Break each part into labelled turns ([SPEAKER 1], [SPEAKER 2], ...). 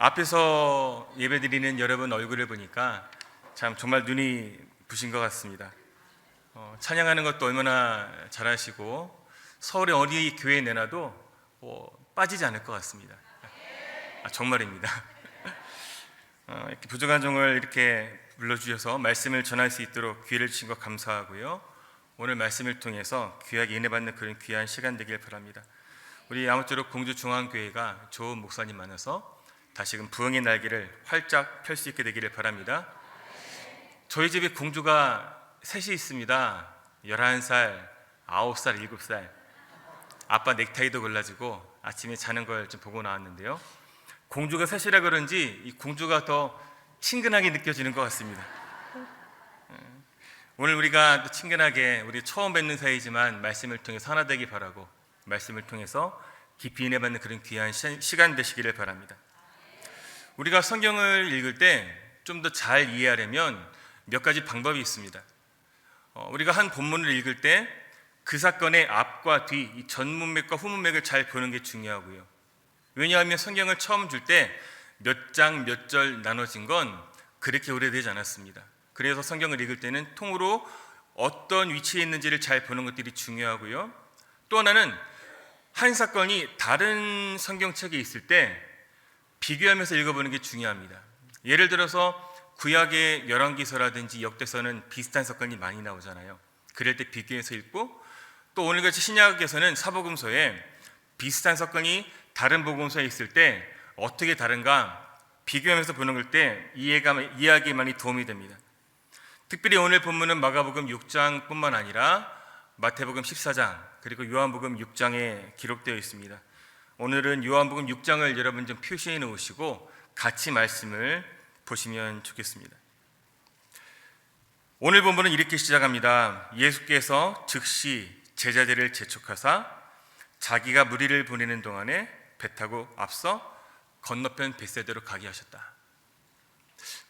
[SPEAKER 1] 앞에서 예배드리는 여러분 얼굴을 보니까 참 정말 눈이 부신 것 같습니다. 찬양하는 것도 얼마나 잘하시고 서울의 어디 교회에 내놔도 빠지지 않을 것 같습니다. 정말입니다. 이렇게 부족한 종을 이렇게 불러주셔서 말씀을 전할 수 있도록 기회를 주신 것 감사하고요. 오늘 말씀을 통해서 귀하게 인해받는 그런 귀한 시간 되길 바랍니다. 우리 아무쪼록 공주중앙교회가 좋은 목사님 많아서 다시금 부흥의 날개를 활짝 펼 수 있게 되기를 바랍니다. 저희 집에 공주가 셋이 있습니다. 11살, 9살, 7살. 아빠 넥타이도 골라주고 아침에 자는 걸 좀 보고 나왔는데요. 공주가 셋이라 그런지 이 공주가 더 친근하게 느껴지는 것 같습니다. 오늘 우리가 친근하게 우리 처음 뵙는 사이지만 말씀을 통해서 하나 되기 바라고 말씀을 통해서 깊이 인해받는 그런 귀한 시간 되시기를 바랍니다. 우리가 성경을 읽을 때 좀 더 잘 이해하려면 몇 가지 방법이 있습니다. 우리가 한 본문을 읽을 때 그 사건의 앞과 뒤, 이 전문맥과 후문맥을 잘 보는 게 중요하고요. 왜냐하면 성경을 처음 줄 때 몇 장 몇 절 나눠진 건 그렇게 오래되지 않았습니다. 그래서 성경을 읽을 때는 통으로 어떤 위치에 있는지를 잘 보는 것들이 중요하고요. 또 하나는 한 사건이 다른 성경책에 있을 때 비교하면서 읽어보는 게 중요합니다. 예를 들어서 구약의 열왕기서라든지 역대서는 비슷한 사건이 많이 나오잖아요. 그럴 때 비교해서 읽고, 또 오늘같이 신약에서는 사복음서에 비슷한 사건이 다른 복음서에 있을 때 어떻게 다른가 비교하면서 보는 걸 때 이해하기에 많이 도움이 됩니다. 특별히 오늘 본문은 마가복음 6장뿐만 아니라 마태복음 14장 그리고 요한복음 6장에 기록되어 있습니다. 오늘은 요한복음 6장을 여러분 좀 표시해 놓으시고 같이 말씀을 보시면 좋겠습니다. 오늘 본문은 이렇게 시작합니다. 예수께서 즉시 제자들을 재촉하사 자기가 무리를 보내는 동안에 배 타고 앞서 건너편 벳세다로 가게 하셨다.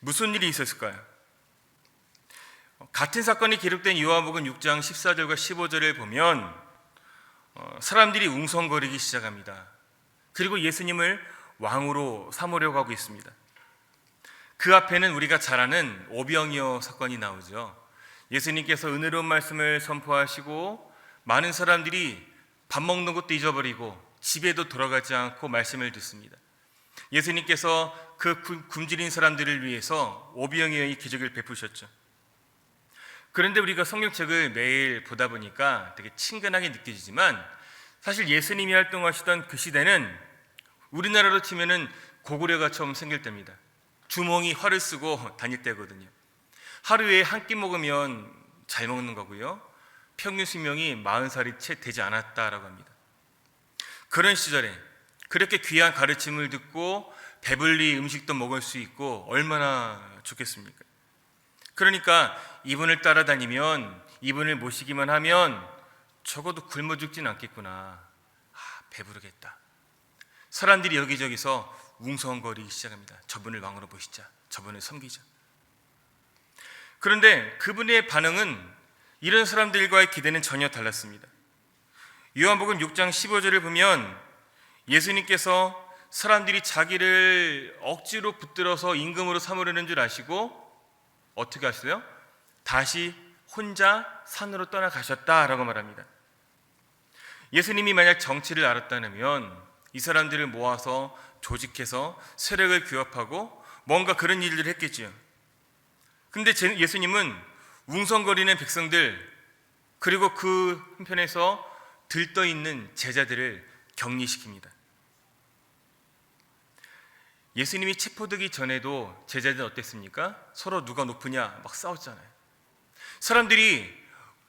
[SPEAKER 1] 무슨 일이 있었을까요? 같은 사건이 기록된 요한복음 6장 14절과 15절을 보면 사람들이 웅성거리기 시작합니다. 그리고 예수님을 왕으로 삼으려고 하고 있습니다. 그 앞에는 우리가 잘 아는 오병이어 사건이 나오죠. 예수님께서 은혜로운 말씀을 선포하시고 많은 사람들이 밥 먹는 것도 잊어버리고 집에도 돌아가지 않고 말씀을 듣습니다. 예수님께서 그 굶주린 사람들을 위해서 오병이어의 기적을 베푸셨죠. 그런데 우리가 성경책을 매일 보다 보니까 되게 친근하게 느껴지지만 사실 예수님이 활동하시던 그 시대는 우리나라로 치면은 고구려가 처음 생길 때입니다. 주몽이 활을 쓰고 다닐 때거든요. 하루에 한 끼 먹으면 잘 먹는 거고요. 평균 수명이 40살이 채 되지 않았다라고 합니다. 그런 시절에 그렇게 귀한 가르침을 듣고 배불리 음식도 먹을 수 있고 얼마나 좋겠습니까? 그러니까 이분을 따라다니면, 이분을 모시기만 하면 적어도 굶어 죽진 않겠구나. 배부르겠다. 사람들이 여기저기서 웅성거리기 시작합니다. 저분을 왕으로 보시자. 저분을 섬기자. 그런데 그분의 반응은 이런 사람들과의 기대는 전혀 달랐습니다. 요한복음 6장 15절을 보면 예수님께서 사람들이 자기를 억지로 붙들어서 임금으로 삼으려는 줄 아시고 어떻게 하셨어요? 다시 혼자 산으로 떠나가셨다라고 말합니다. 예수님이 만약 정치를 알았다면 이 사람들을 모아서 조직해서 세력을 규합하고 뭔가 그런 일들을 했겠지요. 근데 예수님은 웅성거리는 백성들 그리고 그 한편에서 들떠있는 제자들을 격리시킵니다. 예수님이 체포되기 전에도 제자들은 어땠습니까? 서로 누가 높으냐 막 싸웠잖아요. 사람들이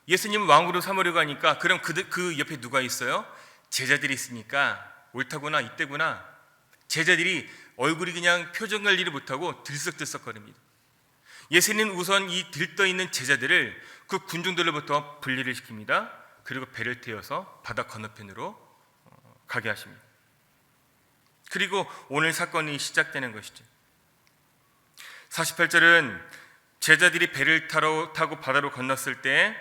[SPEAKER 1] 예수님을 왕으로 삼으려고 하니까 그럼 그 옆에 누가 있어요? 제자들이 있으니까 옳다구나 이때구나. 제자들이 얼굴이 그냥 표정 관리를 못하고 들썩들썩거립니다. 예수님은 우선 이 들떠있는 제자들을 그 군중들로부터 분리를 시킵니다. 그리고 배를 태워서 바다 건너편으로 가게 하십니다. 그리고 오늘 사건이 시작되는 것이죠. 48절은 제자들이 배를 타고 바다로 건넜을 때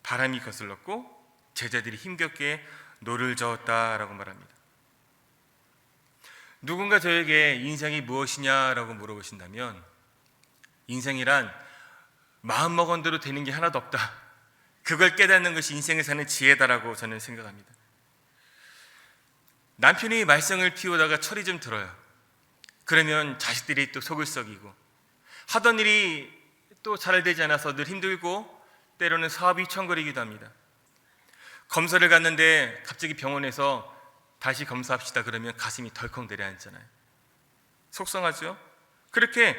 [SPEAKER 1] 바람이 거슬렀고 제자들이 힘겹게 노를 저었다라고 말합니다. 누군가 저에게 인생이 무엇이냐라고 물어보신다면 인생이란 마음먹은 대로 되는 게 하나도 없다. 그걸 깨닫는 것이 인생을 사는 지혜다라고 저는 생각합니다. 남편이 말썽을 피우다가 철이 좀 들어요. 그러면 자식들이 또 속을 썩이고 하던 일이 또 잘 되지 않아서 늘 힘들고 때로는 사업이 휘청거리기도 합니다. 검사를 갔는데 갑자기 병원에서 다시 검사합시다 그러면 가슴이 덜컥 내려앉잖아요. 속상하죠? 그렇게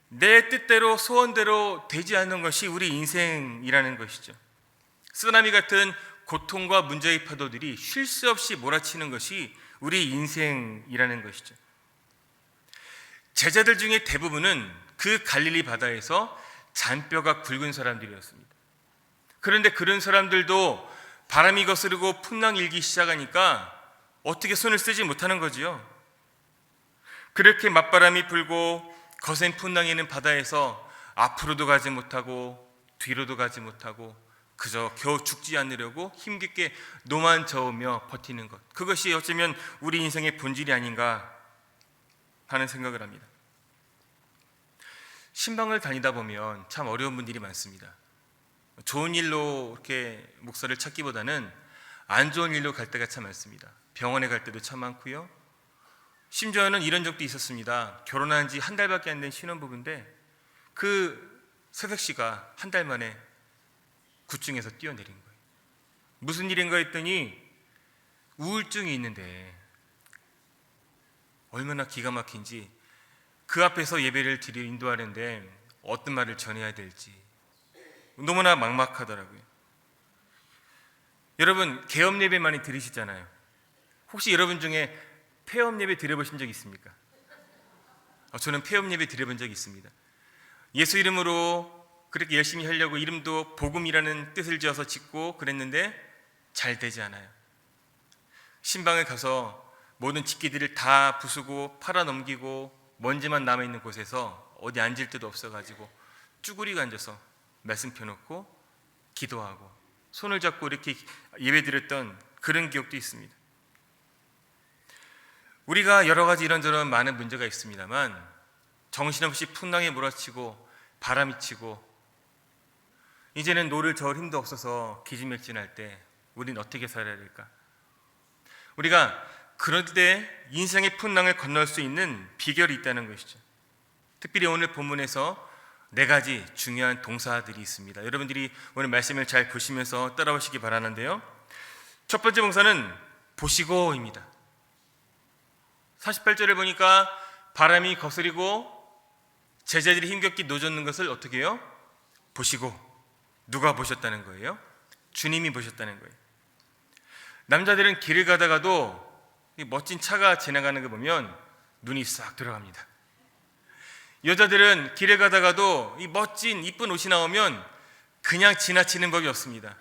[SPEAKER 1] 내 뜻대로 소원대로 되지 않는 것이 우리 인생이라는 것이죠. 쓰나미 같은 고통과 문제의 파도들이 쉴 새 없이 몰아치는 것이 우리 인생이라는 것이죠. 제자들 중에 대부분은 그 갈릴리 바다에서 잔뼈가 굵은 사람들이었습니다. 그런데 그런 사람들도 바람이 거스르고 풍랑 일기 시작하니까 어떻게 손을 쓰지 못하는 거지요. 그렇게 맞바람이 불고 거센 풍랑이 있는 바다에서 앞으로도 가지 못하고 뒤로도 가지 못하고 그저 겨우 죽지 않으려고 힘겹게 노만 저으며 버티는 것, 그것이 어쩌면 우리 인생의 본질이 아닌가 하는 생각을 합니다. 신방을 다니다 보면 참 어려운 분들이 많습니다. 좋은 일로 이렇게 목사를 찾기보다는 안 좋은 일로 갈 때가 참 많습니다. 병원에 갈 때도 참 많고요. 심지어는 이런 적도 있었습니다. 결혼한 지 한 달밖에 안 된 신혼부부인데 그 새색 씨가 한 달 만에 구층에서 뛰어내린 거예요. 무슨 일인가 했더니 우울증이 있는데 얼마나 기가 막힌지 그 앞에서 예배를 인도하는데 어떤 말을 전해야 될지 너무나 막막하더라고요. 여러분 개업 예배 많이 들으시잖아요. 혹시 여러분 중에 폐업 예배 들어보신 적 있습니까? 저는 폐업 예배 들어본 적이 있습니다. 예수 이름으로 그렇게 열심히 하려고 이름도 복음이라는 뜻을 지어서 짓고 그랬는데 잘 되지 않아요. 신방에 가서 모든 집기들을 다 부수고 팔아넘기고 먼지만 남아있는 곳에서 어디 앉을 데도 없어가지고 쭈그리고 앉아서 말씀 펴놓고 기도하고 손을 잡고 이렇게 예배드렸던 그런 기억도 있습니다. 우리가 여러 가지 이런저런 많은 문제가 있습니다만 정신없이 풍랑에 몰아치고 바람이 치고 이제는 노를 저을 힘도 없어서 기진맥진할 때 우리는 어떻게 살아야 될까? 우리가 그럴 때 인생의 풍랑을 건널 수 있는 비결이 있다는 것이죠. 특별히 오늘 본문에서 4가지 중요한 동사들이 있습니다. 여러분들이 오늘 말씀을 잘 보시면서 따라오시기 바라는데요. 첫 번째 동사는 보시고입니다. 48절을 보니까 바람이 거스리고 제자들이 힘겹게 노젓는 것을 어떻게 해요? 보시고. 누가 보셨다는 거예요? 주님이 보셨다는 거예요. 남자들은 길을 가다가도 이 멋진 차가 지나가는 거 보면 눈이 싹 들어갑니다. 여자들은 길에 가다가도 이 멋진 이쁜 옷이 나오면 그냥 지나치는 법이 없습니다.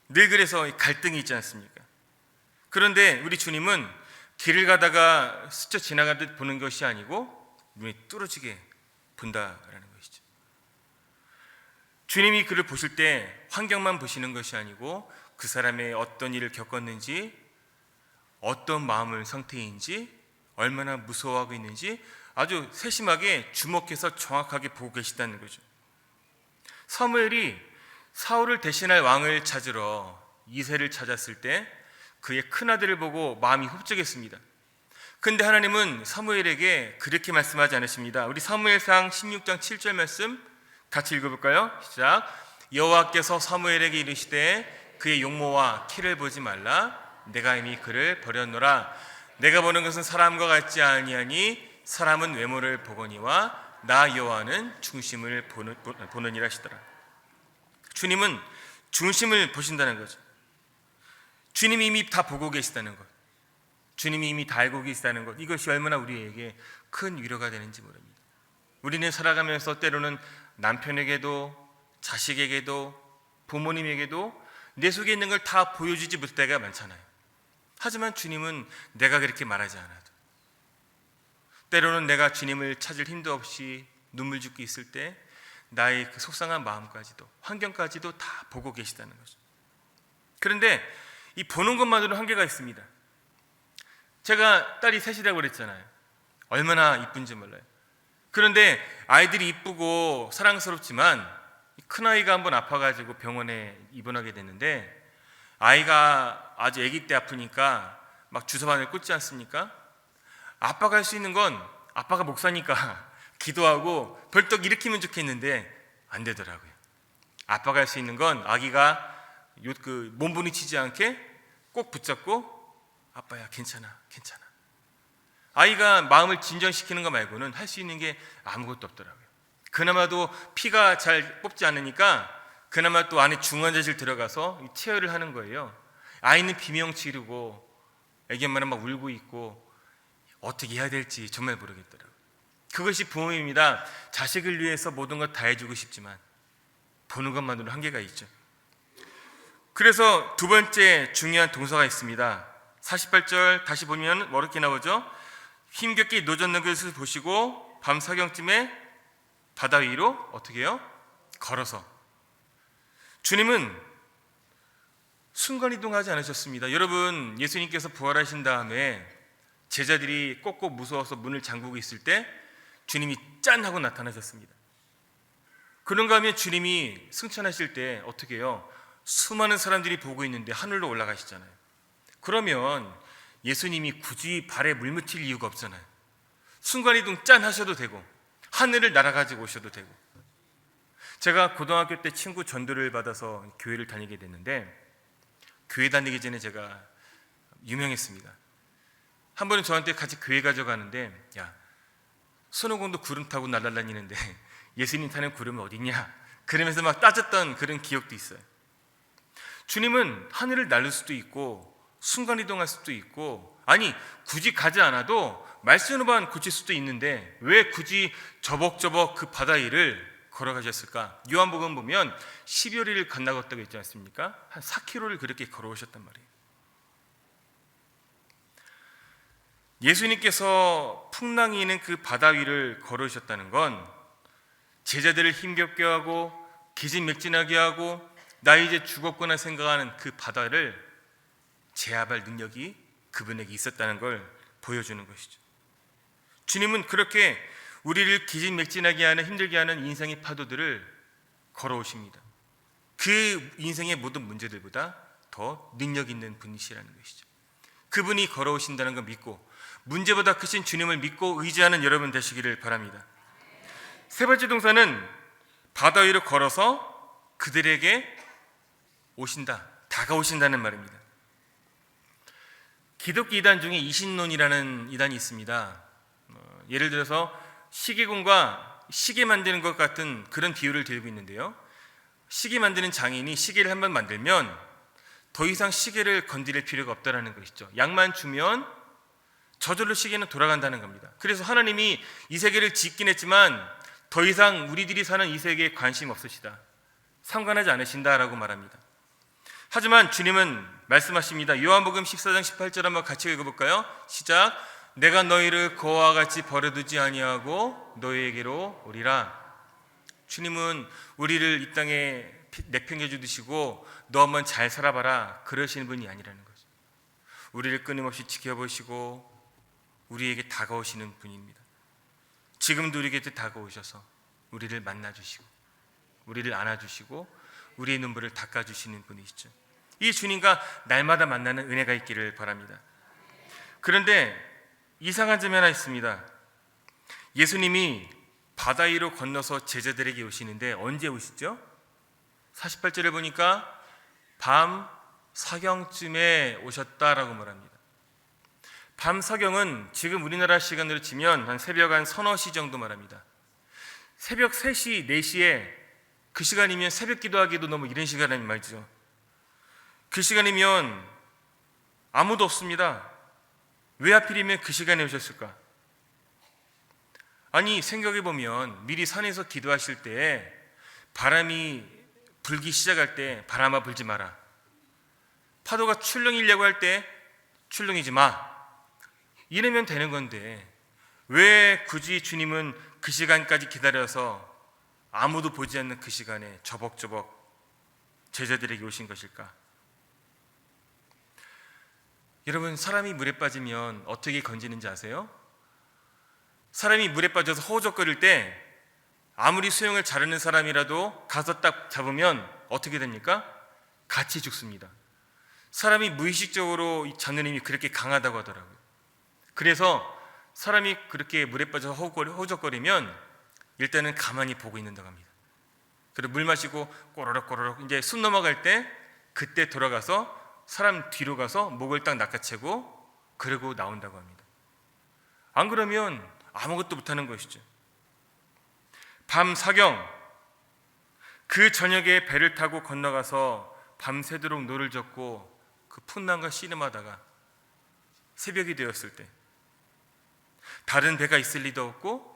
[SPEAKER 1] 늘 그래서 갈등이 있지 않습니까? 그런데 우리 주님은 길을 가다가 스쳐 지나가듯 보는 것이 아니고 눈이 뚫어지게 본다라는 것이죠. 주님이 그를 보실 때 환경만 보시는 것이 아니고 그 사람의 어떤 일을 겪었는지, 어떤 마음의 상태인지, 얼마나 무서워하고 있는지 아주 세심하게 주목해서 정확하게 보고 계시다는 거죠. 사무엘이 사울을 대신할 왕을 찾으러 이새를 찾았을 때 그의 큰아들을 보고 마음이 흡족했습니다. 근데 하나님은 사무엘에게 그렇게 말씀하지 않으십니다. 우리 사무엘상 16장 7절 말씀 같이 읽어볼까요? 시작. 여호와께서 사무엘에게 이르시되 그의 용모와 키를 보지 말라. 내가 이미 그를 버렸노라. 내가 보는 것은 사람과 같지 아니하니 사람은 외모를 보거니와 나 여호와는 중심을 보느니라 하시더라. 주님은 중심을 보신다는 거죠. 주님이 이미 다 보고 계시다는 것, 주님이 이미 다 알고 계시다는 것, 이것이 얼마나 우리에게 큰 위로가 되는지 모릅니다. 우리는 살아가면서 때로는 남편에게도 자식에게도 부모님에게도 내 속에 있는 걸 다 보여주지 못할 때가 많잖아요. 하지만 주님은 내가 그렇게 말하지 않아도, 때로는 내가 주님을 찾을 힘도 없이 눈물 짓고 있을 때 나의 그 속상한 마음까지도 환경까지도 다 보고 계시다는 거죠. 그런데 이 보는 것만으로 한계가 있습니다. 제가 딸이 셋이라고 그랬잖아요. 얼마나 이쁜지 몰라요. 그런데 아이들이 이쁘고 사랑스럽지만 큰아이가 한번 아파가지고 병원에 입원하게 됐는데, 아이가 아주 아기 때 아프니까 막 주사바늘 꽂지 않습니까? 아빠가 할 수 있는 건, 아빠가 목사니까 기도하고 벌떡 일으키면 좋겠는데 안 되더라고요. 아빠가 할 수 있는 건 아기가 몸부림치지 않게 꼭 붙잡고, 아빠야 괜찮아 괜찮아. 아이가 마음을 진정시키는 거 말고는 할 수 있는 게 아무것도 없더라고요. 그나마도 피가 잘 뽑지 않으니까 그나마 또 안에 중환자실 들어가서 체열을 하는 거예요. 아이는 비명 지르고 애기 엄마는 막 울고 있고 어떻게 해야 될지 정말 모르겠더라고요. 그것이 부모입니다. 자식을 위해서 모든 것 다 해주고 싶지만 보는 것만으로 한계가 있죠. 그래서 두 번째 중요한 동사가 있습니다. 48절 다시 보면 어렵게 나오죠. 힘겹게 노젓는 것을 보시고 밤 사경쯤에 바다 위로 어떻게 해요? 걸어서. 주님은 순간이동하지 않으셨습니다. 여러분, 예수님께서 부활하신 다음에 제자들이 꼭꼭 무서워서 문을 잠그고 있을 때 주님이 짠 하고 나타나셨습니다. 그런가 하면 주님이 승천하실 때 어떻게 해요? 수많은 사람들이 보고 있는데 하늘로 올라가시잖아요. 그러면 예수님이 굳이 발에 물 묻힐 이유가 없잖아요. 순간이동 짠 하셔도 되고 하늘을 날아가지고 오셔도 되고. 제가 고등학교 때 친구 전도를 받아서 교회를 다니게 됐는데, 교회 다니기 전에 제가 유명했습니다. 한 번은 저한테 같이 교회 가져가는데, 야, 손오공도 구름 타고 날아다니는데 예수님 타는 구름은 어딨냐? 그러면서 막 따졌던 그런 기억도 있어요. 주님은 하늘을 날릴 수도 있고 순간이동할 수도 있고, 아니 굳이 가지 않아도 말씀으로만 고칠 수도 있는데 왜 굳이 저벅저벅 그 바다 위를 걸어가셨을까? 요한복음 보면 12월을 건너갔다고 했지 않습니까? 한 4km를 그렇게 걸어오셨단 말이에요. 예수님께서 풍랑이 있는 그 바다 위를 걸어오셨다는 건 제자들을 힘겹게 하고 기진맥진하게 하고 나 이제 죽었구나 생각하는 그 바다를 제압할 능력이 그분에게 있었다는 걸 보여주는 것이죠. 주님은 그렇게 우리를 기진맥진하게 하는, 힘들게 하는 인생의 파도들을 걸어오십니다. 그 인생의 모든 문제들보다 더 능력 있는 분이시라는 것이죠. 그분이 걸어오신다는 걸 믿고 문제보다 크신 주님을 믿고 의지하는 여러분 되시기를 바랍니다. 세 번째 동사는 바다 위로 걸어서 그들에게 오신다, 다가오신다는 말입니다. 기독교 이단 중에 이신론이라는 이단이 있습니다. 예를 들어서 시계공과 시계 만드는 것 같은 그런 비유를 들고 있는데요. 시계 만드는 장인이 시계를 한번 만들면 더 이상 시계를 건드릴 필요가 없다는 것이죠. 약만 주면 저절로 시계는 돌아간다는 겁니다. 그래서 하나님이 이 세계를 짓긴 했지만 더 이상 우리들이 사는 이 세계에 관심 없으시다, 상관하지 않으신다라고 말합니다. 하지만 주님은 말씀하십니다. 요한복음 14장 18절 한번 같이 읽어볼까요? 시작. 내가 너희를 거와 같이 버려두지 아니하고 너희에게로 오리라. 주님은 우리를 이 땅에 내팽겨 주시고 너 한번 잘 살아봐라 그러시는 분이 아니라는 거죠. 우리를 끊임없이 지켜보시고 우리에게 다가오시는 분입니다. 지금도 우리에게 다가오셔서 우리를 만나주시고 우리를 안아주시고 우리의 눈물을 닦아주시는 분이시죠. 이 주님과 날마다 만나는 은혜가 있기를 바랍니다. 그런데 이상한 점이 하나 있습니다. 예수님이 바다 위로 건너서 제자들에게 오시는데 언제 오시죠? 48절에 보니까 밤 사경쯤에 오셨다라고 말합니다. 밤 사경은 지금 우리나라 시간으로 치면 한 새벽 한 서너 시 정도 말합니다. 새벽 3시, 4시에 그 시간이면 새벽 기도하기도 너무 이른 시간이란 말이죠. 그 시간이면 아무도 없습니다. 왜 하필이면 그 시간에 오셨을까? 아니 생각해보면 미리 산에서 기도하실 때 바람이 불기 시작할 때 바람아 불지 마라, 파도가 출렁이려고 할 때 출렁이지 마, 이러면 되는 건데 왜 굳이 주님은 그 시간까지 기다려서 아무도 보지 않는 그 시간에 저벅저벅 제자들에게 오신 것일까? 여러분, 사람이 물에 빠지면 어떻게 건지는지 아세요? 사람이 물에 빠져서 허우적거릴 때 아무리 수영을 잘하는 사람이라도 가서 딱 잡으면 어떻게 됩니까? 같이 죽습니다. 사람이 무의식적으로 잡는 힘이 그렇게 강하다고 하더라고요. 그래서 사람이 그렇게 물에 빠져서 허우적거리면 일단은 가만히 보고 있는다고 합니다. 그리고 물 마시고 꼬르륵 꼬르륵 이제 숨 넘어갈 때 그때 돌아가서 사람 뒤로 가서 목을 딱 낚아채고 그러고 나온다고 합니다. 안 그러면 아무것도 못하는 것이죠. 밤 사경, 그 저녁에 배를 타고 건너가서 밤새도록 노를 젓고 그 풍랑과 씨름하다가 새벽이 되었을 때 다른 배가 있을 리도 없고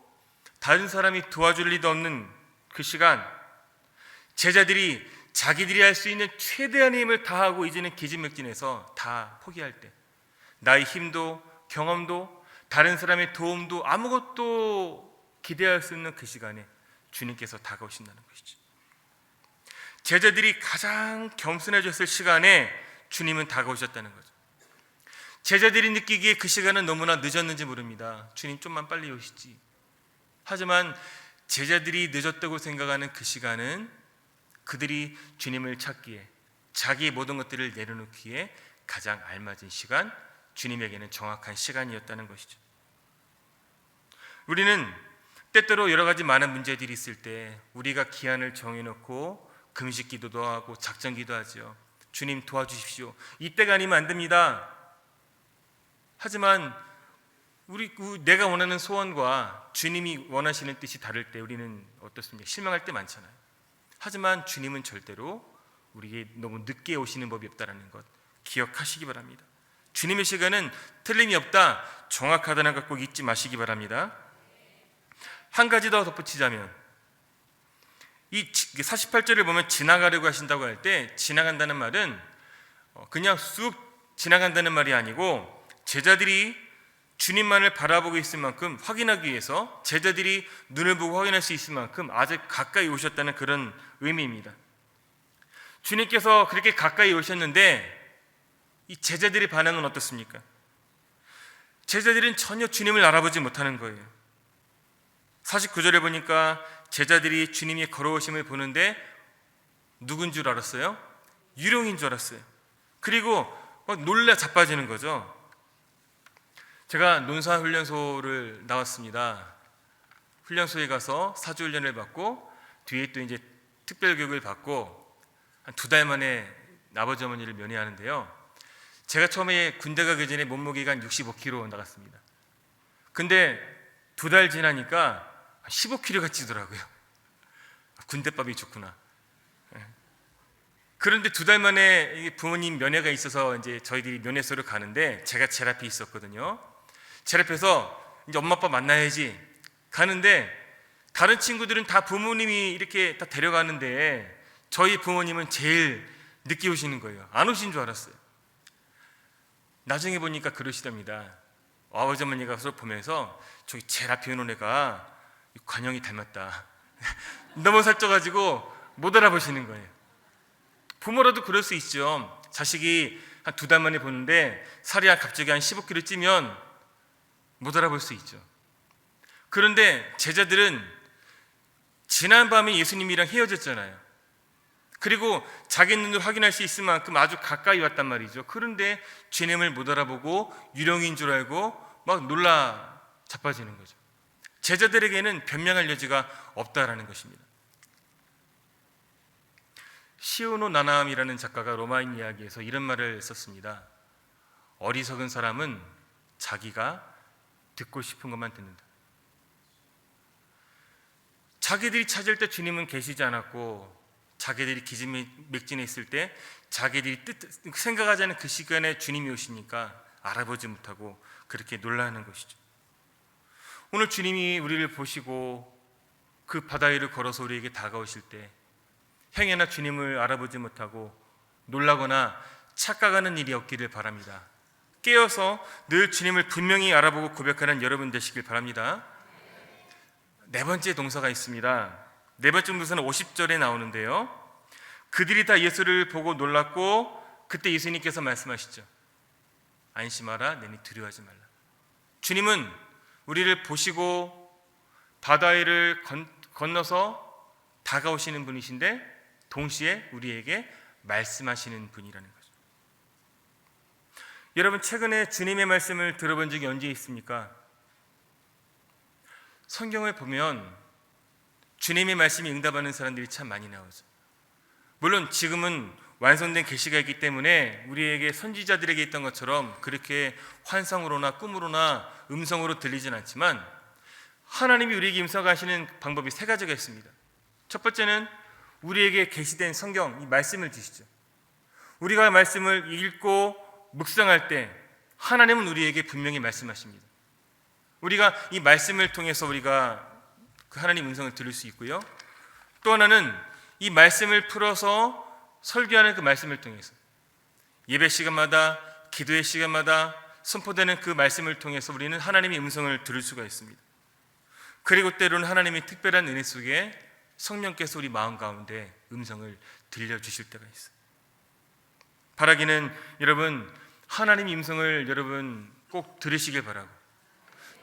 [SPEAKER 1] 다른 사람이 도와줄 리도 없는 그 시간, 제자들이 자기들이 할 수 있는 최대한의 힘을 다하고 이제는 기진맥진해서 다 포기할 때, 나의 힘도 경험도 다른 사람의 도움도 아무것도 기대할 수 없는 그 시간에 주님께서 다가오신다는 것이죠. 제자들이 가장 겸손해졌을 시간에 주님은 다가오셨다는 거죠. 제자들이 느끼기에 그 시간은 너무나 늦었는지 모릅니다. 주님 좀만 빨리 오시지. 하지만 제자들이 늦었다고 생각하는 그 시간은 그들이 주님을 찾기에, 자기의 모든 것들을 내려놓기에 가장 알맞은 시간, 주님에게는 정확한 시간이었다는 것이죠. 우리는 때때로 여러 가지 많은 문제들이 있을 때 우리가 기한을 정해놓고 금식 기도도 하고 작전 기도하죠. 주님 도와주십시오. 이때가 아니면 안 됩니다. 하지만 내가 원하는 소원과 주님이 원하시는 뜻이 다를 때 우리는 어떻습니까? 실망할 때 많잖아요. 하지만 주님은 절대로 우리에게 너무 늦게 오시는 법이 없다는 것 기억하시기 바랍니다. 주님의 시간은 틀림이 없다, 정확하다는 것 꼭 잊지 마시기 바랍니다. 한 가지 더 덧붙이자면, 이 48절을 보면 지나가려고 하신다고 할 때 지나간다는 말은 그냥 쑥 지나간다는 말이 아니고 제자들이 주님만을 바라보고 있을 만큼 확인하기 위해서 제자들이 눈을 보고 확인할 수 있을 만큼 아주 가까이 오셨다는 그런 의미입니다. 주님께서 그렇게 가까이 오셨는데 이 제자들의 반응은 어떻습니까? 제자들은 전혀 주님을 알아보지 못하는 거예요. 49절에 보니까 제자들이 주님이 걸어오심을 보는데 누군 줄 알았어요? 유령인 줄 알았어요. 그리고 막 놀라 자빠지는 거죠. 제가 논사훈련소를 나왔습니다. 훈련소에 가서 사주훈련을 받고 뒤에 또 이제 특별교육을 받고 한 2달 만에 아버지 어머니를 면회하는데요. 제가 처음에 군대 가기 전에 몸무게가 한 65kg 나갔습니다. 근데 2달 지나니까 15kg가 찌더라고요. 군대밥이 좋구나. 그런데 2달 만에 부모님 면회가 있어서 이제 저희들이 면회소를 가는데 제가 제일 앞에 있었거든요. 제일 앞에서 이제 엄마 아빠 만나야지 가는데 다른 친구들은 다 부모님이 이렇게 다 데려가는데 저희 부모님은 제일 늦게 오시는 거예요. 안 오신 줄 알았어요. 나중에 보니까 그러시답니다. 아버지 어머니가 보면서 저기 제일 앞에 있는 애가 관영이 닮았다. 너무 살쪄가지고 못 알아보시는 거예요. 부모라도 그럴 수 있죠. 자식이 한 2달 만에 보는데 살이 갑자기 한 15kg 찌면 못 알아볼 수 있죠. 그런데 제자들은 지난 밤에 예수님이랑 헤어졌잖아요. 그리고 자기 눈으로 확인할 수 있을 만큼 아주 가까이 왔단 말이죠. 그런데 주님을 못 알아보고 유령인 줄 알고 막 놀라 자빠지는 거죠. 제자들에게는 변명할 여지가 없다라는 것입니다. 시오노 나나암이라는 작가가 로마인 이야기에서 이런 말을 썼습니다. 어리석은 사람은 자기가 듣고 싶은 것만 듣는다. 자기들이 찾을 때 주님은 계시지 않았고 자기들이 기진맥진해 있을 때 자기들이 생각하지 않은 그 시간에 주님이 오시니까 알아보지 못하고 그렇게 놀라는 것이죠. 오늘 주님이 우리를 보시고 그 바다 위를 걸어서 우리에게 다가오실 때 행여나 주님을 알아보지 못하고 놀라거나 착각하는 일이 없기를 바랍니다. 깨어서 늘 주님을 분명히 알아보고 고백하는 여러분 되시길 바랍니다. 네 번째 동사가 있습니다. 네 번째 동사는 50절에 나오는데요. 그들이 다 예수를 보고 놀랐고 그때 예수님께서 말씀하시죠. 안심하라 내니 두려워하지 말라. 주님은 우리를 보시고 바다 위를 건너서 다가오시는 분이신데 동시에 우리에게 말씀하시는 분이라는 거죠. 여러분, 최근에 주님의 말씀을 들어본 적이 언제 있습니까? 성경을 보면 주님의 말씀이 응답하는 사람들이 참 많이 나오죠. 물론 지금은 완성된 계시가 있기 때문에 우리에게 선지자들에게 있던 것처럼 그렇게 환상으로나 꿈으로나 음성으로 들리진 않지만 하나님이 우리에게 임석하시는 방법이 세 가지가 있습니다. 첫 번째는 우리에게 계시된 성경, 이 말씀을 주시죠. 우리가 말씀을 읽고 묵상할 때 하나님은 우리에게 분명히 말씀하십니다. 우리가 이 말씀을 통해서 우리가 그 하나님 음성을 들을 수 있고요. 또 하나는 이 말씀을 풀어서 설교하는 그 말씀을 통해서 예배 시간마다, 기도의 시간마다 선포되는 그 말씀을 통해서 우리는 하나님의 음성을 들을 수가 있습니다. 그리고 때로는 하나님의 특별한 은혜 속에 성령께서 우리 마음 가운데 음성을 들려주실 때가 있어요. 바라기는 여러분, 하나님의 음성을 여러분 꼭 들으시길 바라고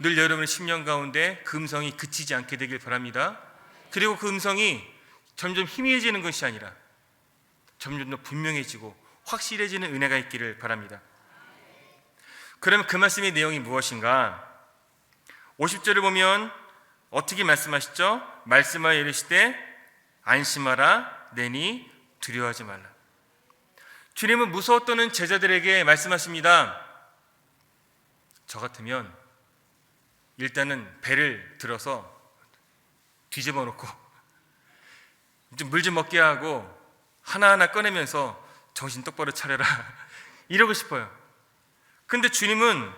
[SPEAKER 1] 늘 여러분의 심령 가운데 그 음성이 그치지 않게 되길 바랍니다. 그리고 그 음성이 점점 희미해지는 것이 아니라 점점 더 분명해지고 확실해지는 은혜가 있기를 바랍니다. 그러면 그 말씀의 내용이 무엇인가? 50절을 보면 어떻게 말씀하시죠? 말씀하여 이르시되 안심하라 내니 두려워하지 말라. 주님은 무서워 떠는 제자들에게 말씀하십니다. 저 같으면 일단은 배를 들어서 뒤집어 놓고 좀 물 좀 먹게 하고 하나하나 꺼내면서 정신 똑바로 차려라 이러고 싶어요. 근데 주님은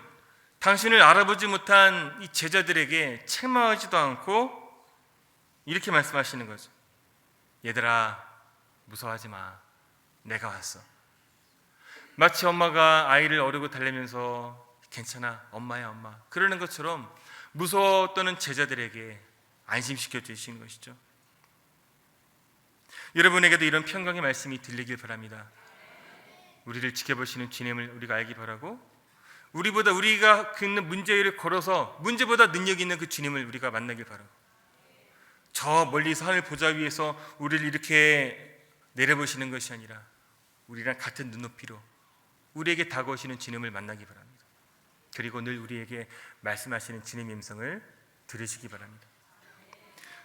[SPEAKER 1] 당신을 알아보지 못한 이 제자들에게 책망하지도 않고 이렇게 말씀하시는 거죠. 얘들아, 무서워하지 마. 내가 왔어. 마치 엄마가 아이를 어르고 달래면서 괜찮아, 엄마야 엄마 그러는 것처럼 무서워 떠는 제자들에게 안심시켜 주시는 것이죠. 여러분에게도 이런 평강의 말씀이 들리길 바랍니다. 우리를 지켜보시는 주님을 우리가 알기 바라고 우리보다 우리가 겪는 문제를 걸어서 문제보다 능력 있는 그 주님을 우리가 만나길 바라고 저 멀리서 하늘 보좌 위에서 우리를 이렇게 내려보시는 것이 아니라 우리랑 같은 눈높이로 우리에게 다가오시는 주님을 만나기 바랍니다. 그리고 늘 우리에게 말씀하시는 주님의 음성을 들으시기 바랍니다.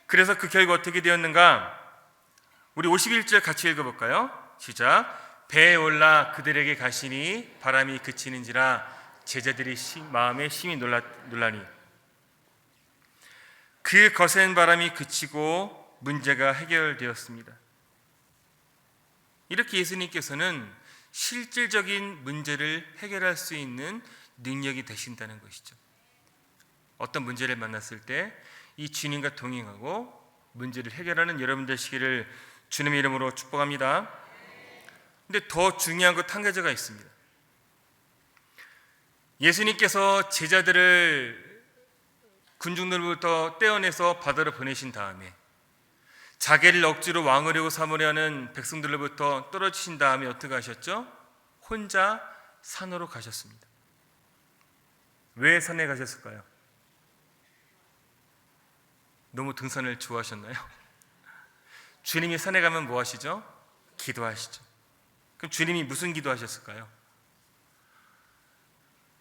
[SPEAKER 1] 그래서 그 결과 어떻게 되었는가? 우리 51절 같이 읽어볼까요? 시작. 배에 올라 그들에게 가시니 바람이 그치는지라 제자들이 마음에 심히 놀라니 그 거센 바람이 그치고 문제가 해결되었습니다. 이렇게 예수님께서는 실질적인 문제를 해결할 수 있는 능력이 되신다는 것이죠. 어떤 문제를 만났을 때 이 주님과 동행하고 문제를 해결하는 여러분 되시기를 주님의 이름으로 축복합니다. 근데 더 중요한 것 한 가지가 있습니다. 예수님께서 제자들을 군중들로부터 떼어내서 바다로 보내신 다음에 자기를 억지로 왕으로 삼으려는 백성들로부터 떨어지신 다음에 어떻게 하셨죠? 혼자 산으로 가셨습니다. 왜 산에 가셨을까요? 너무 등산을 좋아하셨나요? 주님이 산에 가면 뭐 하시죠? 기도하시죠. 그럼 주님이 무슨 기도하셨을까요?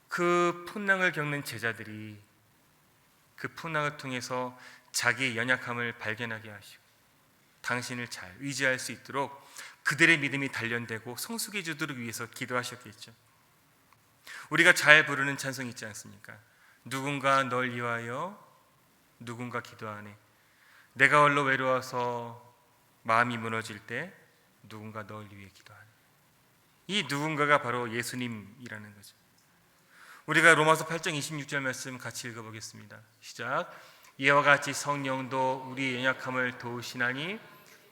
[SPEAKER 1] 그 풍랑을 겪는 제자들이 그 풍랑을 통해서 자기의 연약함을 발견하게 하시고 당신을 잘 의지할 수 있도록 그들의 믿음이 단련되고 성숙해지도록 위해서 기도하셨겠죠. 우리가 잘 부르는 찬송이 있지 않습니까? 누군가 널 위하여 누군가 기도하네. 내가 홀로 외로워서 마음이 무너질 때 누군가 널 위해 기도하네. 이 누군가가 바로 예수님이라는 거죠. 우리가 로마서 8장 26절 말씀 같이 읽어보겠습니다. 시작. 이와 같이 성령도 우리 연약함을 도우시나니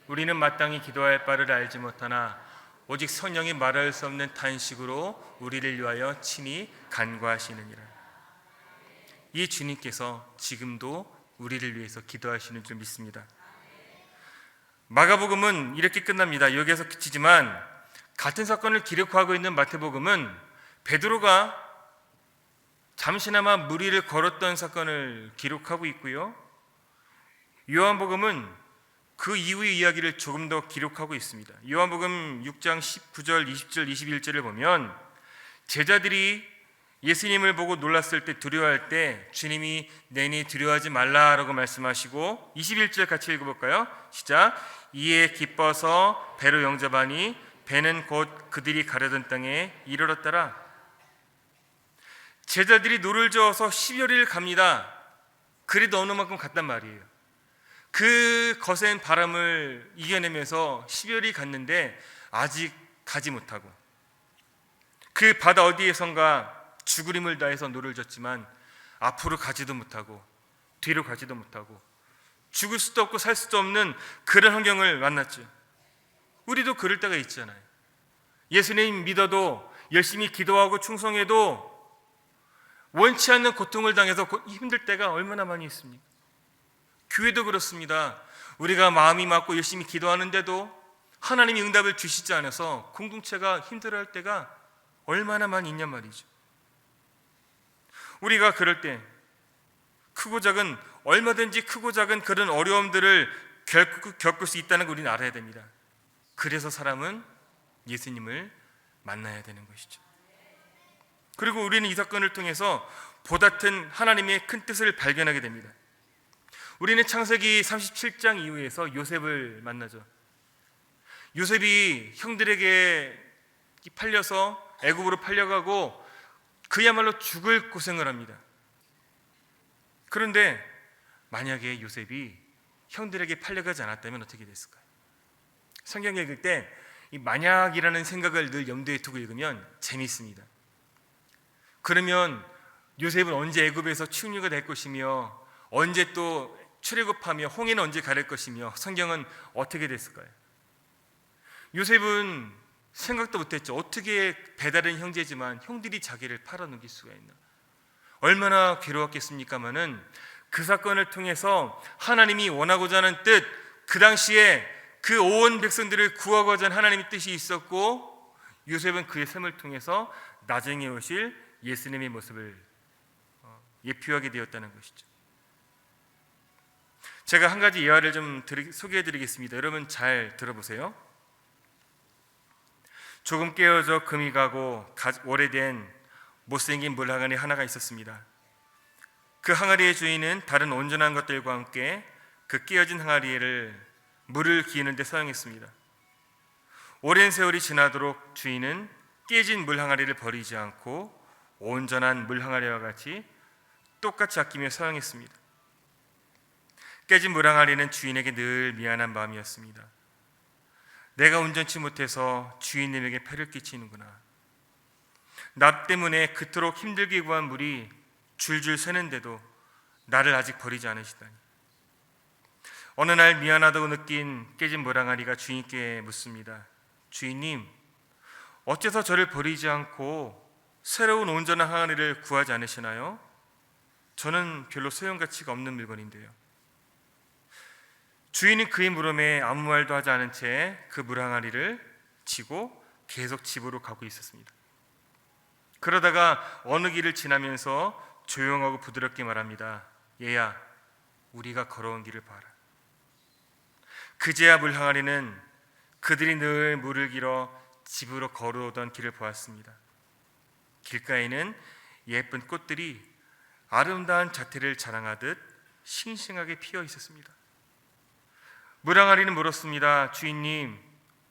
[SPEAKER 1] 우리는 마땅히 기도할 바를 알지 못하나 오직 성령이 말할 수 없는 탄식으로 우리를 위하여 친히 간구하시느니라. 이 주님께서 지금도 우리를 위해서 기도하시는 줄 믿습니다. 마가복음은 이렇게 끝납니다. 여기에서 그치지만 같은 사건을 기록하고 있는 마태복음은 베드로가 잠시나마 무리를 걸었던 사건을 기록하고 있고요. 요한복음은 그 이후의 이야기를 조금 더 기록하고 있습니다. 요한복음 6장 19절, 20절, 21절을 보면 제자들이 예수님을 보고 놀랐을 때, 두려워할 때 주님이 내니 두려워하지 말라라고 말씀하시고, 21절 같이 읽어볼까요? 시작. 이에 기뻐서 배로 영접하니 배는 곧 그들이 가려던 땅에 이르렀더라. 제자들이 노를 저어서 10여리를 갑니다. 그래도 어느 만큼 갔단 말이에요. 그 거센 바람을 이겨내면서 10여리 갔는데 아직 가지 못하고, 그 바다 어디에선가 죽으림을 다해서 노를 졌지만 앞으로 가지도 못하고 뒤로 가지도 못하고 죽을 수도 없고 살 수도 없는 그런 환경을 만났죠. 우리도 그럴 때가 있잖아요. 예수님 믿어도 열심히 기도하고 충성해도 원치 않는 고통을 당해서 힘들 때가 얼마나 많이 있습니까? 교회도 그렇습니다. 우리가 마음이 맞고 열심히 기도하는데도 하나님이 응답을 주시지 않아서 공동체가 힘들어할 때가 얼마나 많이 있냔 말이죠. 우리가 그럴 때 크고 작은, 얼마든지 크고 작은 그런 어려움들을 겪을 수 있다는 걸 우리는 알아야 됩니다. 그래서 사람은 예수님을 만나야 되는 것이죠. 그리고 우리는 이 사건을 통해서 보다튼 하나님의 큰 뜻을 발견하게 됩니다. 우리는 창세기 37장 이후에서 요셉을 만나죠. 요셉이 형들에게 팔려서 애굽으로 팔려가고 그야말로 죽을 고생을 합니다. 그런데 만약에 요셉이 형들에게 팔려가지 않았다면 어떻게 됐을까요? 성경 읽을 때 이 만약이라는 생각을 늘 염두에 두고 읽으면 재미있습니다. 그러면 요셉은 언제 애굽에서 충류가 될 것이며, 언제 또 출애굽하며 홍해는 언제 가를 것이며, 성경은 어떻게 됐을까요? 요셉은 생각도 못했죠. 어떻게 배다른 형제지만 형들이 자기를 팔아넘길 수가 있나. 얼마나 괴로웠겠습니까마는 그 사건을 통해서 하나님이 원하고자 하는 뜻, 그 당시에 그 온 백성들을 구하고자 하는 하나님의 뜻이 있었고, 요셉은 그의 삶을 통해서 나중에 오실 예수님의 모습을 예표하게 되었다는 것이죠. 제가 한 가지 예화를 좀 소개해드리겠습니다. 여러분 잘 들어보세요. 조금 깨어져 금이 가고 오래된 못생긴 물항아리 하나가 있었습니다. 그 항아리의 주인은 다른 온전한 것들과 함께 그 깨어진 항아리를 물을 기르는 데 사용했습니다. 오랜 세월이 지나도록 주인은 깨진 물 항아리를 버리지 않고 온전한 물 항아리와 같이 똑같이 아끼며 사용했습니다. 깨진 물 항아리는 주인에게 늘 미안한 마음이었습니다. 내가 온전치 못해서 주인님에게 폐를 끼치는구나. 나 때문에 그토록 힘들게 구한 물이 줄줄 새는데도 나를 아직 버리지 않으시다니. 어느 날 미안하다고 느낀 깨진 물항아리가 주인께 묻습니다. 주인님, 어째서 저를 버리지 않고 새로운 온전한 항아리를 구하지 않으시나요? 저는 별로 소용가치가 없는 물건인데요. 주인이 그의 물음에 아무 말도 하지 않은 채 그 물항아리를 지고 계속 집으로 가고 있었습니다. 그러다가 어느 길을 지나면서 조용하고 부드럽게 말합니다. 얘야, 우리가 걸어온 길을 봐라. 그제야 물 항아리는 그들이 늘 물을 길어 집으로 걸어오던 길을 보았습니다. 길가에는 예쁜 꽃들이 아름다운 자태를 자랑하듯 싱싱하게 피어 있었습니다. 물 항아리는 물었습니다. 주인님,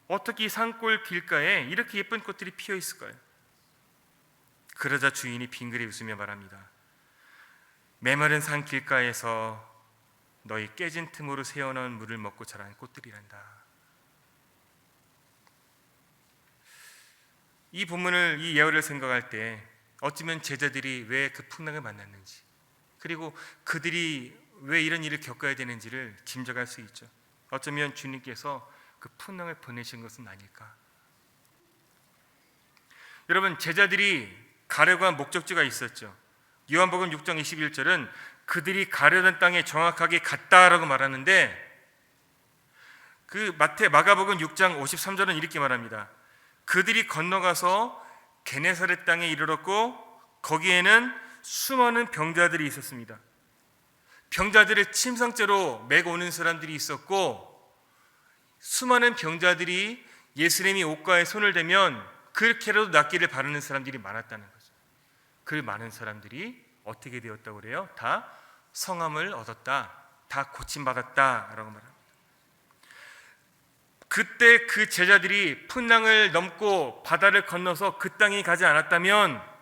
[SPEAKER 1] 어떻게 이 산골 길가에 이렇게 예쁜 꽃들이 피어 있을까요? 그러자 주인이 빙그레 웃으며 말합니다. 메마른 산 길가에서 너희 깨진 틈으로 새어나온 물을 먹고 자란 꽃들이란다. 이 본문을, 이 예언을 생각할 때 어쩌면 제자들이 왜 그 풍랑을 만났는지, 그리고 그들이 왜 이런 일을 겪어야 되는지를 짐작할 수 있죠. 어쩌면 주님께서 그 풍랑을 보내신 것은 아닐까. 여러분, 제자들이 가려고 한 목적지가 있었죠. 요한복음 6장 21절은 그들이 가려던 땅에 정확하게 갔다라고 말하는데, 그 마가복음 6장 53절은 이렇게 말합니다. 그들이 건너가서 게네사렛 땅에 이르렀고 거기에는 수많은 병자들이 있었습니다. 병자들을 침상째로 메고 오는 사람들이 있었고, 수많은 병자들이 예수님이 옷가에 손을 대면 그렇게라도 낫기를 바라는 사람들이 많았다는 거죠. 그 많은 사람들이 어떻게 되었다고 그래요? 다 성함을 얻었다, 다 고침받았다라고 말합니다. 그때 그 제자들이 풍랑을 넘고 바다를 건너서 그 땅에 가지 않았다면,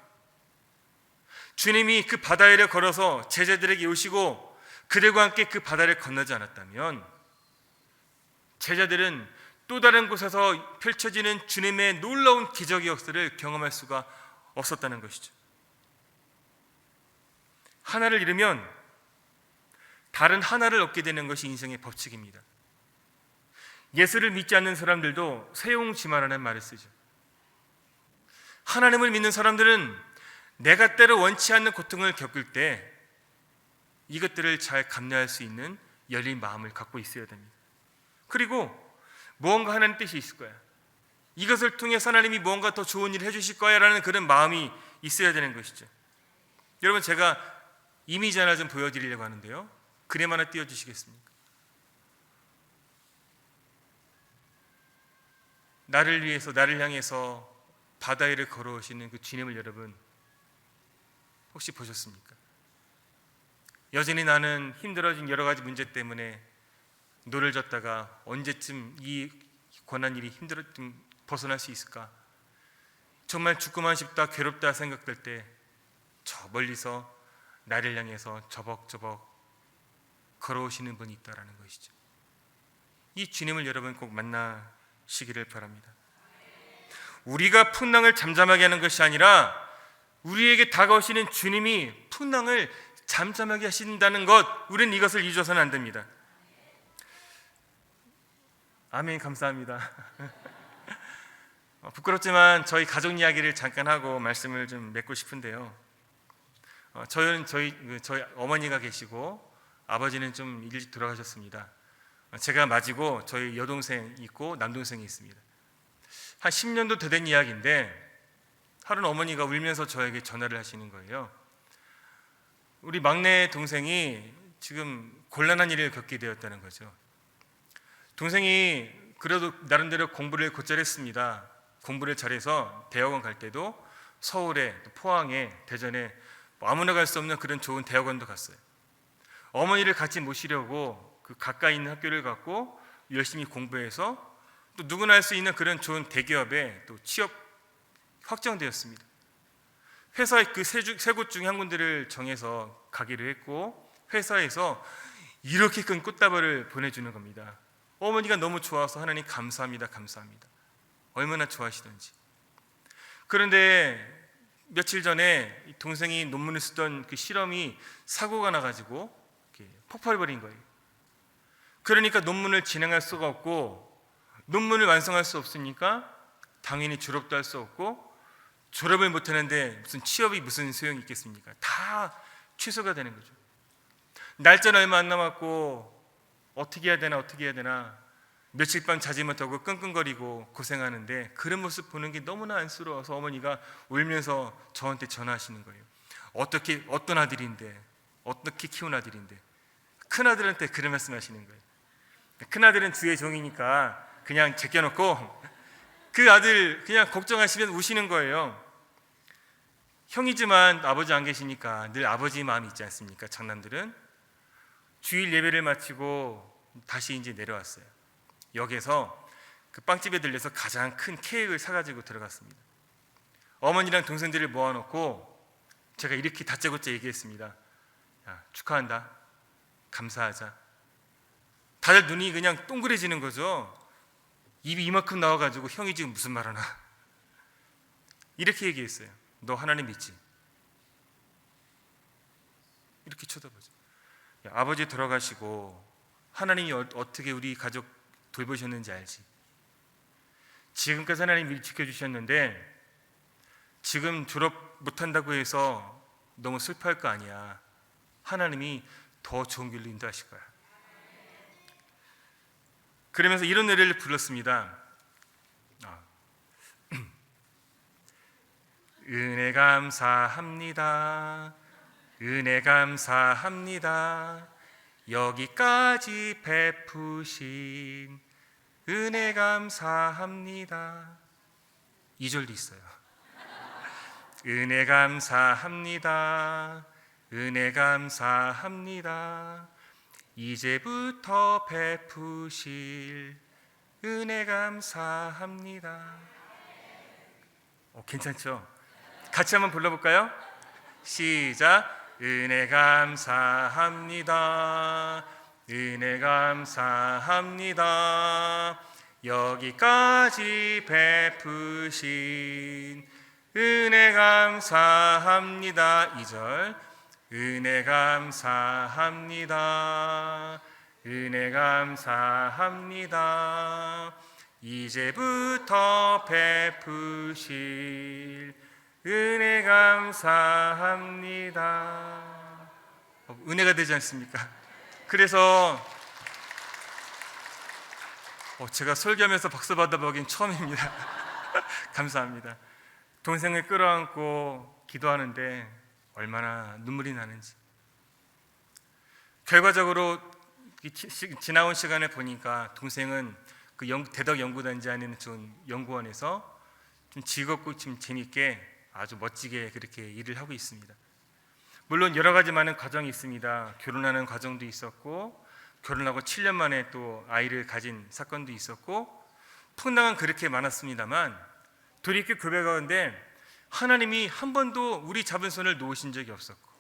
[SPEAKER 1] 주님이 그 바다 위를 걸어서 제자들에게 오시고 그들과 함께 그 바다를 건너지 않았다면, 제자들은 또 다른 곳에서 펼쳐지는 주님의 놀라운 기적의 역사를 경험할 수가 없었다는 것이죠. 하나를 잃으면 다른 하나를 얻게 되는 것이 인생의 법칙입니다. 예수를 믿지 않는 사람들도 세용지마라는 말을 쓰죠. 하나님을 믿는 사람들은 내가 때로 원치 않는 고통을 겪을 때 이것들을 잘 감내할 수 있는 열린 마음을 갖고 있어야 됩니다. 그리고 무언가 하나님 뜻이 있을 거야, 이것을 통해서 하나님이 무언가 더 좋은 일을 해주실 거야 라는 그런 마음이 있어야 되는 것이죠. 여러분, 제가 이미지 하나 좀 보여드리려고 하는데요. 그림 하나 띄워주시겠습니까? 나를 위해서, 나를 향해서 바다 위를 걸어오시는 그 주님을 여러분 혹시 보셨습니까? 여전히 나는 힘들어진 여러 가지 문제 때문에 노를 젓다가 언제쯤 이 고난 일이 좀 벗어날 수 있을까? 정말 죽고만 싶다, 괴롭다 생각될 때 저 멀리서 나를 향해서 저벅저벅 걸어오시는 분이 있다라는 것이죠. 이 주님을 여러분 꼭 만나시기를 바랍니다. 우리가 풍랑을 잠잠하게 하는 것이 아니라 우리에게 다가오시는 주님이 풍랑을 잠잠하게 하신다는 것, 우리는 이것을 잊어서는 안 됩니다. 아멘, 감사합니다. 부끄럽지만 저희 가족 이야기를 잠깐 하고 말씀을 좀 맺고 싶은데요. 저희 어머니가 계시고 아버지는 좀 일찍 돌아가셨습니다. 제가 맞이고 저희 여동생 있고 남동생이 있습니다. 한 10년도 더 된 이야기인데 하루는 어머니가 울면서 저에게 전화를 하시는 거예요. 우리 막내 동생이 지금 곤란한 일을 겪게 되었다는 거죠. 동생이 그래도 나름대로 공부를 곧잘 했습니다. 공부를 잘해서 대학원 갈 때도 서울에, 포항에, 대전에 아무나 갈 수 없는 그런 좋은 대학원도 갔어요. 어머니를 같이 모시려고 그 가까이 있는 학교를 갔고 열심히 공부해서 또 누구나 할 수 있는 그런 좋은 대기업에 또 취업 확정되었습니다. 회사 그 세 곳 중에 한 군데를 정해서 가기로 했고, 회사에서 이렇게 큰 꽃다발을 보내주는 겁니다. 어머니가 너무 좋아서 하나님 감사합니다, 감사합니다. 얼마나 좋아하시던지. 그런데 며칠 전에 동생이 논문을 쓰던 그 실험이 사고가 나가지고 폭발해버린 거예요. 그러니까 논문을 진행할 수가 없고, 논문을 완성할 수 없으니까 당연히 졸업도 할 수 없고, 졸업을 못하는데 무슨 취업이 무슨 소용이 있겠습니까? 다 취소가 되는 거죠. 날짜는 얼마 안 남았고 어떻게 해야 되나 며칠 밤 자지 못하고 끙끙거리고 고생하는데, 그런 모습 보는 게 너무나 안쓰러워서 어머니가 울면서 저한테 전화하시는 거예요. 어떤 아들인데, 어떻게 키운 아들인데. 큰아들한테 그런 말씀 하시는 거예요. 큰아들은 주의 종이니까 그냥 제껴놓고 그 아들 그냥 걱정하시면 우시는 거예요. 형이지만 아버지 안 계시니까 늘 아버지 마음이 있지 않습니까? 장남들은. 주일 예배를 마치고 다시 이제 내려왔어요. 역에서 그 빵집에 들려서 가장 큰 케이크를 사가지고 들어갔습니다. 어머니랑 동생들을 모아놓고 제가 이렇게 다짜고짜 얘기했습니다. 야, 축하한다, 감사하자. 다들 눈이 그냥 동그래지는 거죠. 입이 이만큼 나와가지고 형이 지금 무슨 말 하나, 이렇게 얘기했어요. 너 하나님 믿지? 이렇게 쳐다보죠. 야, 아버지 돌아가시고 하나님이 어떻게 우리 가족 돌보셨는지 알지? 지금까지 하나님이 지켜주셨는데 지금 졸업 못한다고 해서 너무 슬퍼할 거 아니야. 하나님이 더 좋은 길로 인도하실 거야. 그러면서 이런 노래를 불렀습니다. 은혜 감사합니다. 은혜 감사합니다. 여기까지 베푸신 은혜 감사합니다. 2절도 있어요. 은혜 감사합니다. 은혜 감사합니다. 이제부터 베푸실 은혜 감사합니다. 괜찮죠? 같이 한번 불러볼까요? 시작. 은혜 감사합니다. 은혜 감사합니다. 여기까지 베푸신 은혜 감사합니다. 2절. 은혜 감사합니다. 은혜 감사합니다. 이제부터 베푸실 은혜 감사합니다. 은혜가 되지 않습니까? 그래서 제가 설교하면서 박수 받아보긴 처음입니다. 감사합니다. 동생을 끌어안고 기도하는데 얼마나 눈물이 나는지. 결과적으로 지나온 시간을 보니까 동생은 그 대덕 연구단지 안에 있는 좋은 연구원에서 좀 즐겁고 좀 재밌게 아주 멋지게 그렇게 일을 하고 있습니다. 물론 여러 가지 많은 과정이 있습니다. 결혼하는 과정도 있었고, 결혼하고 7년 만에 또 아이를 가진 사건도 있었고, 풍랑은 그렇게 많았습니다만 돌이켜 고백하건대 하나님이 한 번도 우리 잡은 손을 놓으신 적이 없었고,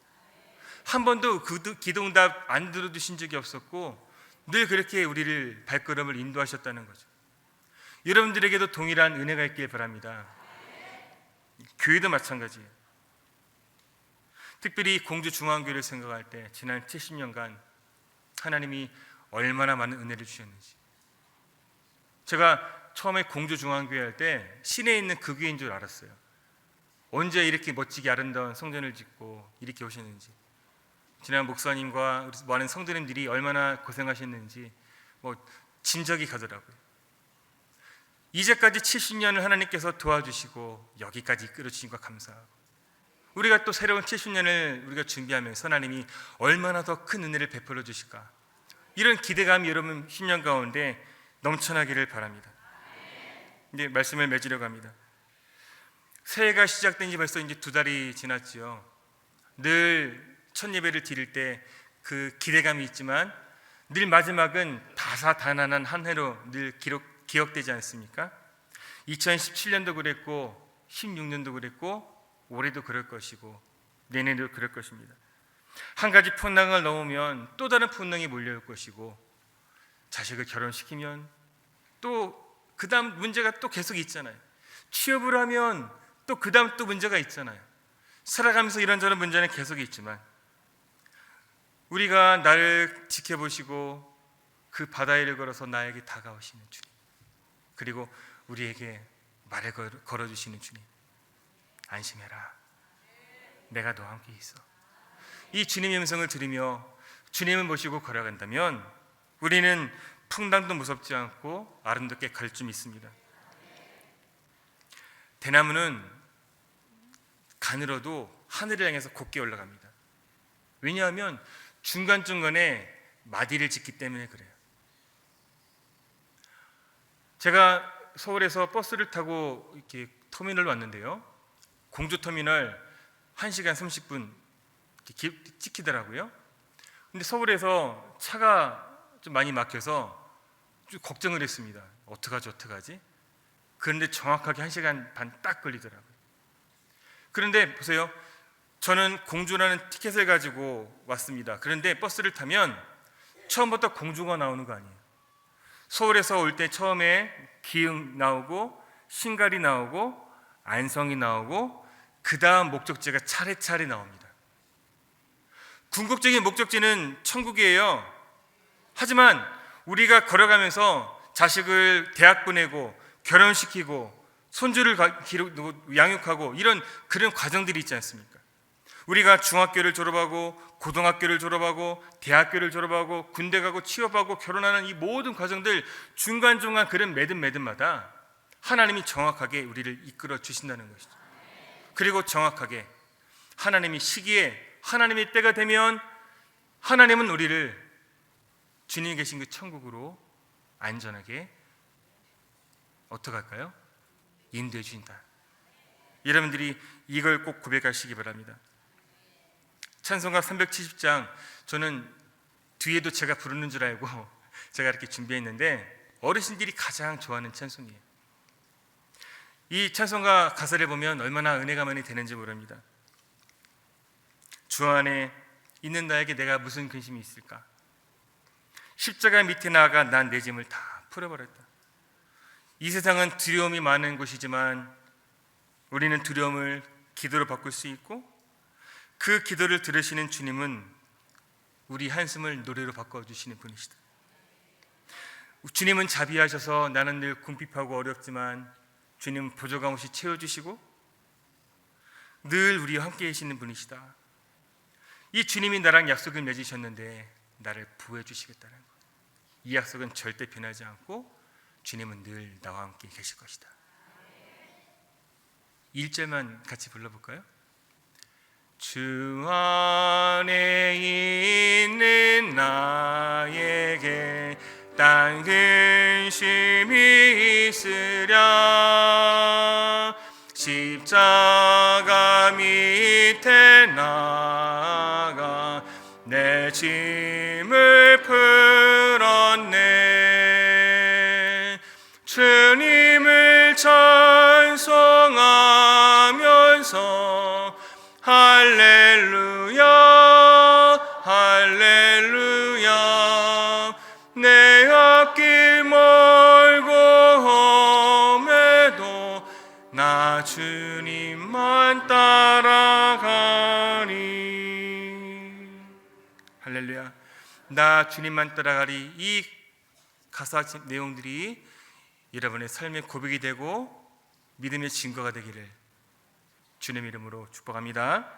[SPEAKER 1] 한 번도 그 기도응답 안 들어두신 적이 없었고, 늘 그렇게 우리를 발걸음을 인도하셨다는 거죠. 여러분들에게도 동일한 은혜가 있길 바랍니다. 교회도 마찬가지예요. 특별히 공주중앙교회를 생각할 때 지난 70년간 하나님이 얼마나 많은 은혜를 주셨는지. 제가 처음에 공주중앙교회 할 때 시내에 있는 그 교회인 줄 알았어요. 언제 이렇게 멋지게 아름다운 성전을 짓고 이렇게 오셨는지, 지난 목사님과 많은 성도님들이 얼마나 고생하셨는지 짐작이 가더라고요. 이제까지 70년을 하나님께서 도와주시고 여기까지 이끌어주신 것 감사하고, 우리가 또 새로운 70년을 우리가 준비하면서 하나님이 얼마나 더 큰 은혜를 베풀어 주실까, 이런 기대감이 여러분 10년 가운데 넘쳐나기를 바랍니다. 이제 말씀을 맺으려고 합니다. 새해가 시작된 지 벌써 이제 2달이 지났지요. 늘 첫 예배를 드릴 때 그 기대감이 있지만 늘 마지막은 다사다난한 한 해로 늘 기억되지 않습니까? 2017년도 그랬고 16년도 그랬고 올해도 그럴 것이고 내년에도 그럴 것입니다. 한 가지 풍랑을 넘으면 또 다른 풍랑이 몰려올 것이고, 자식을 결혼시키면 또 그 다음 문제가 또 계속 있잖아요. 취업을 하면 또 그 다음 또 문제가 있잖아요. 살아가면서 이런저런 문제는 계속 있지만 우리가 나를 지켜보시고 그 바다를 걸어서 나에게 다가오시는 주님, 그리고 우리에게 말을 걸어주시는 주님, 안심해라, 내가 너와 함께 있어. 이 주님의 음성을 들으며 주님을 모시고 걸어간다면 우리는 풍랑도 무섭지 않고 아름답게 갈 줄 믿습니다. 대나무는 가늘어도 하늘을 향해서 곱게 올라갑니다. 왜냐하면 중간중간에 마디를 짓기 때문에 그래요. 제가 서울에서 버스를 타고 이렇게 터미널로 왔는데요, 공주터미널 1시간 30분 찍히더라고요. 근데 서울에서 차가 좀 많이 막혀서 좀 걱정을 했습니다. 어떡하지? 그런데 정확하게 1시간 반 딱 걸리더라고요. 그런데 보세요, 저는 공주라는 티켓을 가지고 왔습니다. 그런데 버스를 타면 처음부터 공주가 나오는 거 아니에요. 서울에서 올 때 처음에 기흥 나오고 신갈이 나오고 안성이 나오고 그 다음 목적지가 차례차례 나옵니다. 궁극적인 목적지는 천국이에요. 하지만 우리가 걸어가면서 자식을 대학 보내고 결혼시키고 손주를 양육하고 이런 그런 과정들이 있지 않습니까? 우리가 중학교를 졸업하고 고등학교를 졸업하고 대학교를 졸업하고 군대 가고 취업하고 결혼하는 이 모든 과정들 중간중간 그런 매듭마다 하나님이 정확하게 우리를 이끌어 주신다는 것이죠. 그리고 정확하게 하나님이 시기에 하나님의 때가 되면 하나님은 우리를 주님이 계신 그 천국으로 안전하게 어떻게 할까요? 인도해 주신다. 여러분들이 이걸 꼭 고백하시기 바랍니다. 찬송가 370장, 저는 뒤에도 제가 부르는 줄 알고 제가 이렇게 준비했는데 어르신들이 가장 좋아하는 찬송이에요. 이 찬송가 가사를 보면 얼마나 은혜가 많이 되는지 모릅니다. 주 안에 있는 나에게 내가 무슨 근심이 있을까? 십자가 밑에 나아가 난 내 짐을 다 풀어버렸다. 이 세상은 두려움이 많은 곳이지만 우리는 두려움을 기도로 바꿀 수 있고, 그 기도를 들으시는 주님은 우리 한숨을 노래로 바꿔주시는 분이시다. 주님은 자비하셔서 나는 늘 궁핍하고 어렵지만 주님은 보조감 없이 채워주시고 늘 우리와 함께 계시는 분이시다. 이 주님이 나랑 약속을 맺으셨는데 나를 부해 주시겠다는 것, 이 약속은 절대 변하지 않고 주님은 늘 나와 함께 계실 것이다. 1절만 같이 불러볼까요? 주 안에 있는 나에게 딴 근심이 있으랴 십자가 밑에 나가 내 짐을 풀었네. 주님을 찬송하면서 할렐루야 할렐루야 내 앞길 멀고 험해도 나 주님만 따라가리. 할렐루야, 나 주님만 따라가리. 이 가사 내용들이 여러분의 삶의 고백이 되고 믿음의 증거가 되기를 주님의 이름으로 축복합니다.